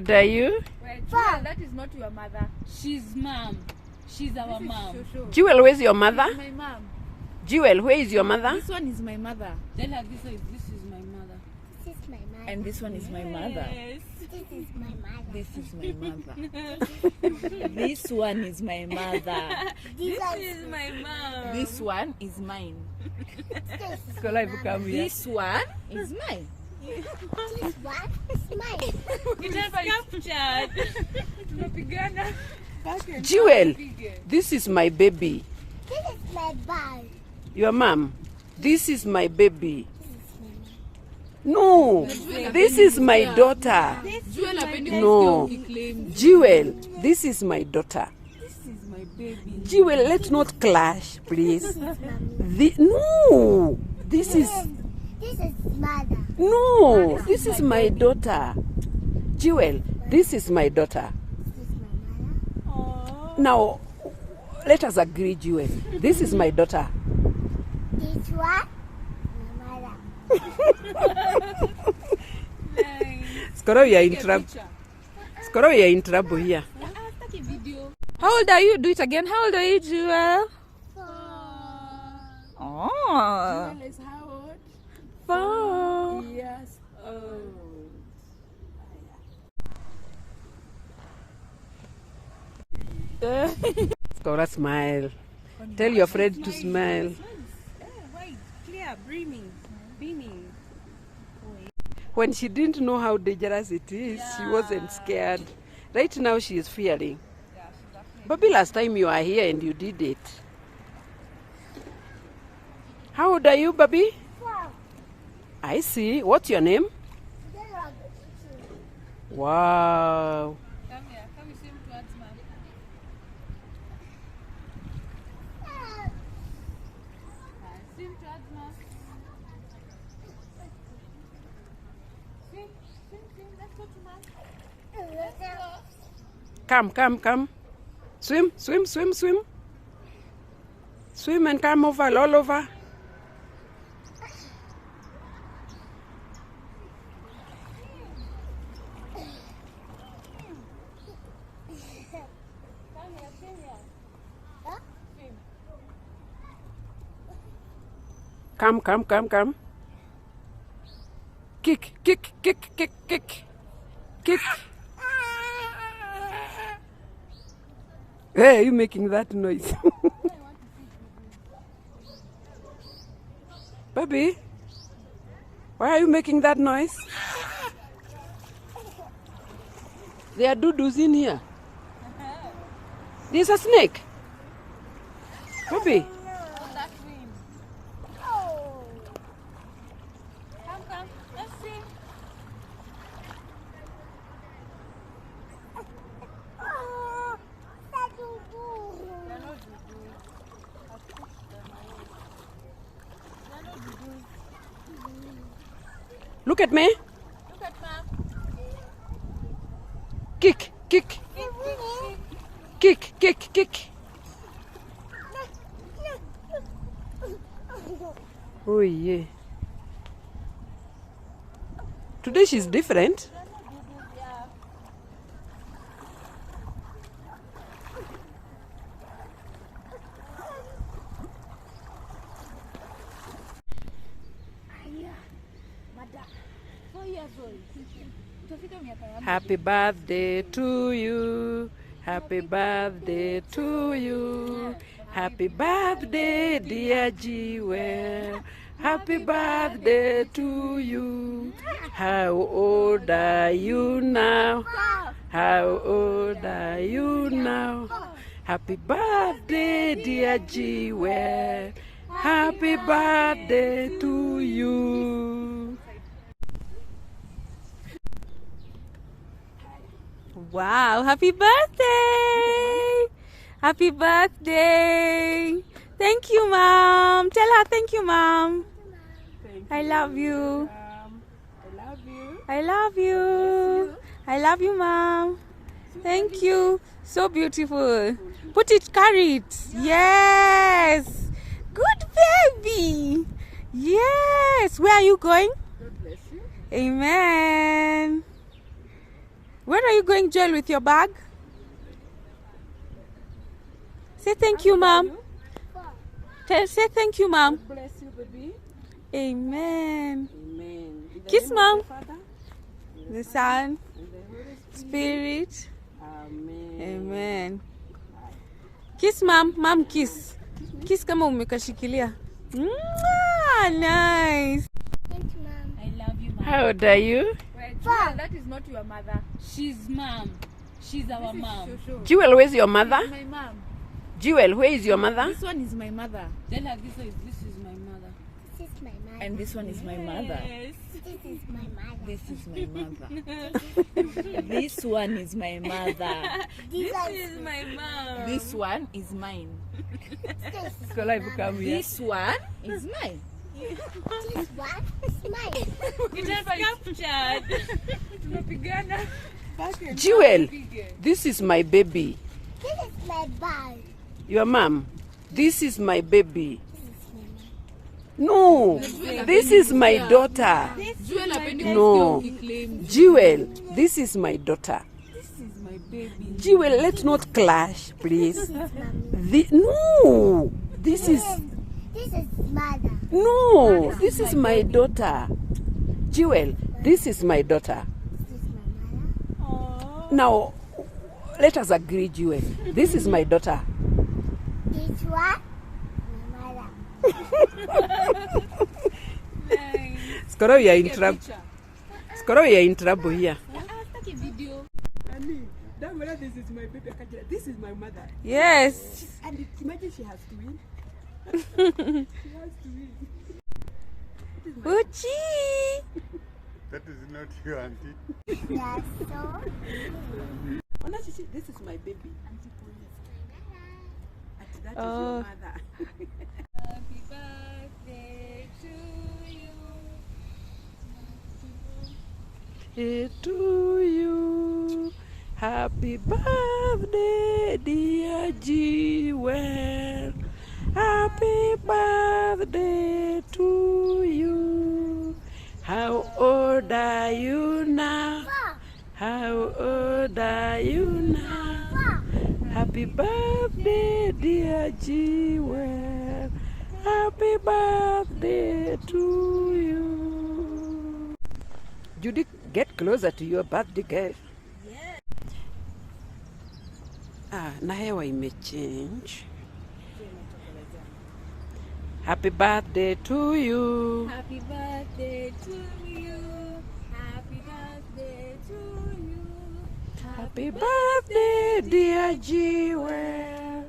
old are you? Wait, Jewell, that is not your mother. She's mom. She's our mom. Jewel, where's your mother? My mom. Jewel, where is your mother? This one is my mother. Tell her this is my mother. This is my mother. And this one is my mother. Yes. This is my mother. This is my mother. This one is my mother. This is my mom. This one is mine. Come here. This one is mine. This one is mine. It has captured. Tunapigana. Jewel, this is my baby. This is my bag. Your mom, this is my baby. No, this is my daughter. No, Jewel, this is my daughter. This is my baby. Jewel, let's not clash, please. No, this is mother. no, this is my daughter. Jewel, this is my daughter. This is my mother. Now, let us agree, Jewel. This is my daughter. This one, my mother. Skoro, you are in trouble. Skoro, you are in trouble here. How old are you? Do it again. How old are you, Jewel? 4. Oh. Jewel is how old? 4 Yes. Oh. Skoro, smile. Tell your friend to smile. White, clear, beaming. When she didn't know how dangerous it is, she wasn't scared. Right now, she is fearing. Bobby, last time you were here and you did it. How old are you, Bobby? 4. I see. What's your name? Wow. Come here. Come swim towards mom. Swim towards mom. Swim. Let's go to mom. Let's go. Come. Swim. Swim and come over, all over. Come. Kick. Hey, are you making that noise? Baby, why are you making that noise? There are doo-doos in here. There's a snake. Baby. That swim. Come. Let's swim. Look at me. Look at mom. Kick. Oh yeah. Today she's different. Happy birthday to you. Happy birthday to you. Happy birthday, dear Jewell. Happy birthday to you. How old are you now? How old are you now? Happy birthday, dear Jewell. Happy birthday to you. Wow, happy birthday! Happy birthday! Thank you, Mom. Tell her thank you, Mom. I love you. I love you. I love you, Mom. Thank you. So beautiful. Put it, carry it. Yes. Good baby. Yes. Where are you going? God bless you. Amen. Where are you going, Jewel, with your bag? Say thank you, Mom. Say thank you, Mom. Bless you, baby. Amen. Amen. In the Kiss, name of Mom. the Father, The Son, and the Holy Spirit. Amen. Amen. Kiss, Mom. Mom, kiss. Kiss kama umekashikilia. Mwah, nice. Thank you, Mom. I love you, Mom. How old are you? Wait, Jewel, that is not your mother. She's Mom. She's our mom. Jewel, where's your mother? My mom. Jewel, where is your mother? This one is my mother. Tell her this is my mother. This is my mother. And this one is my mother. This is my mother. This is my mother. This one is my mother. This is my mom. This one is mine. Come here. This one is mine. This one is mine. It has captured. Tunapigana. Jewel, this is my baby. This is my bag. Your mom, this is my baby. This is my mom. No, this is my daughter. Jewel No, Jewel, this is my daughter. This is my baby. Jewel, let's not clash, please. Mommy. No, this is mother. no, this is my daughter. Jewel, this is my daughter. This is my mother. Now, let us agree, Jewel. This is my daughter. This one, my mother. Skoro, we are in trouble. Skoro, we are in trouble here. This is my baby. This is my mother. Yes. And imagine she has twins. She has twins. Uchi. That is not your auntie. That's so. Oh, no, Chichi, this is my baby. Auntie Pauline. And that is Oh. your mother. Happy birthday to you. To you. Happy birthday, dear Jewel. Happy birthday to you. How old are you now? How old are you now? Happy birthday, dear Jewel. Happy birthday to you. Judy, get closer to your birthday girl. Yes. Na hewa imechange. Happy birthday to you. Happy birthday to you. Happy birthday to you. Happy birthday, dear Jewel.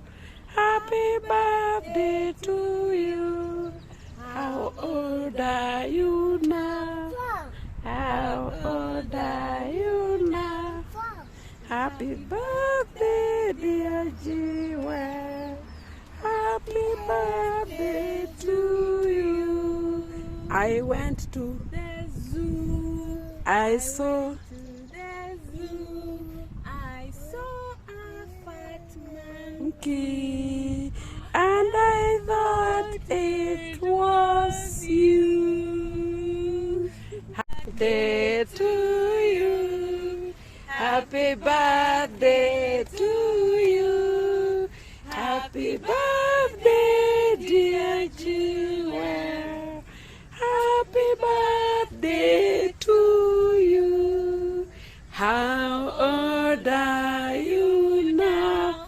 Happy birthday to you. How old are you now? How old are you now? Happy birthday, dear Jewel. Happy birthday to you. I went to The zoo. I saw To the zoo. I saw a fat monkey. and I thought it was you. Happy birthday to you. Happy birthday to you. Happy birthday, dear Jewel. Happy birthday to you. How old are you now?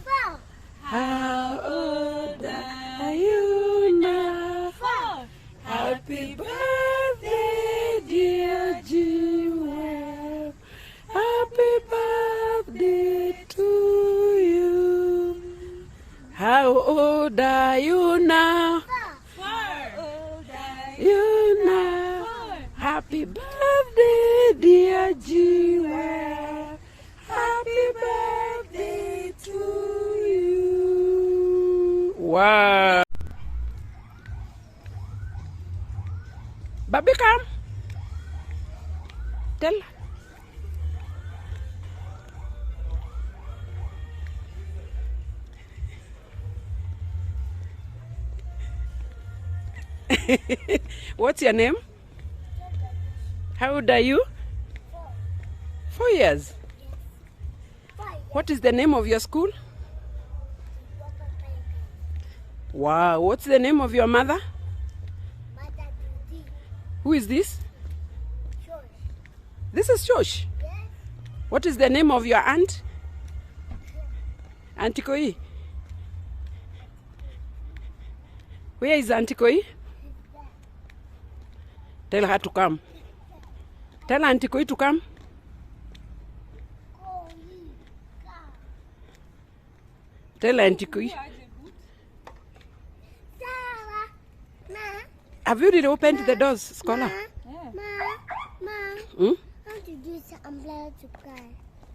How old are you now? Happy birthday, dear Jewel. Happy birthday to you. How old are you now? You now. Happy birthday, dear Jewel. Happy birthday to you. Wow. Baby, come. Tell. What's your name? How old are you? 4 years. What is the name of your school? Wow, what's the name of your mother? Mother Judy. Who is this? Sure. This is Josh. Yes. What is the name of your aunt? Auntie Koi. Where is Auntie Koi? Tell her to come. Tell Auntie Koi to come. Tell Auntie Koi. Sarah. Ma. Have you reopened the doors, Scholar? Ma. Hmm? How to use the umbrella to cry?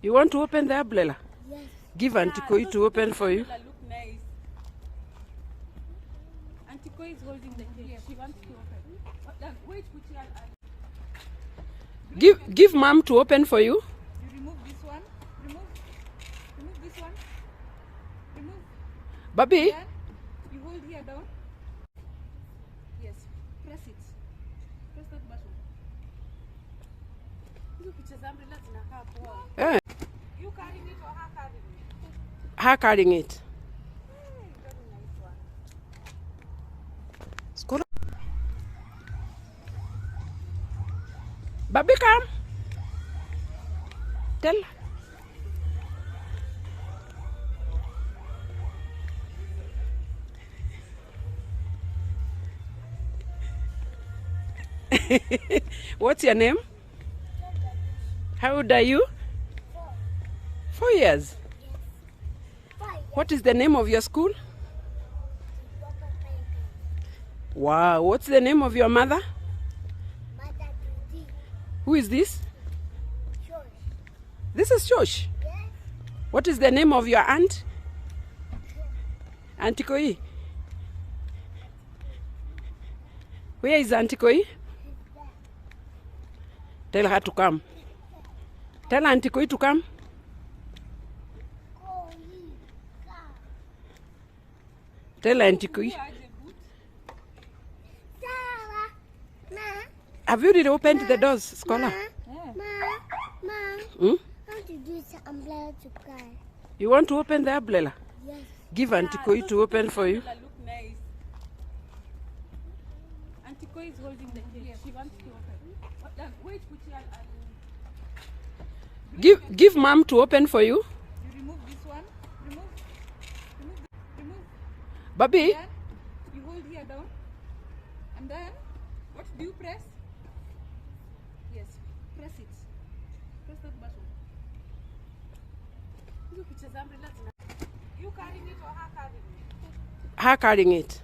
You want to open the umbrella? Yes. Give Auntie Koi to open for you. Look nice. Auntie Koi is holding the cake. She wants to open. Wait, Chichi, Give Mom to open for you. you remove this one. Remove this one. Remove. Baby, Then you hold here down. Yes. Press it. Press that button. Hizo picha za umbrella zinakaa poa. eh, You carrying it or her carrying it? her carrying it. Very nice one. Scholar. Baby, come. Tell. What's your name? How old are you? 4 years. What is the name of your school? Wow, what's the name of your mother? Mother Judy. Who is this? Sure. This is Josh. Yes. What is the name of your aunt? Auntie Koi. Where is Auntie Koi? Tell her to come. Tell Auntie Koi to come. Tell Auntie Koi. Sarah. Ma. Have you reopened the doors, Scholar? Ma. Hmm? How to use the umbrella to cry? You want to open the umbrella? Yes. Give Auntie Koi to open for you. Look nice. Auntie Koi is holding the cake. She wants to open. Wait, Chichi, Give Mom to open for you. you remove this one. Remove. Baby, Then you hold here down. And then, what do you press? Yes, press it. Press that button. Hizo picha za umbrella zina. You carrying it or her carrying it? her carrying it.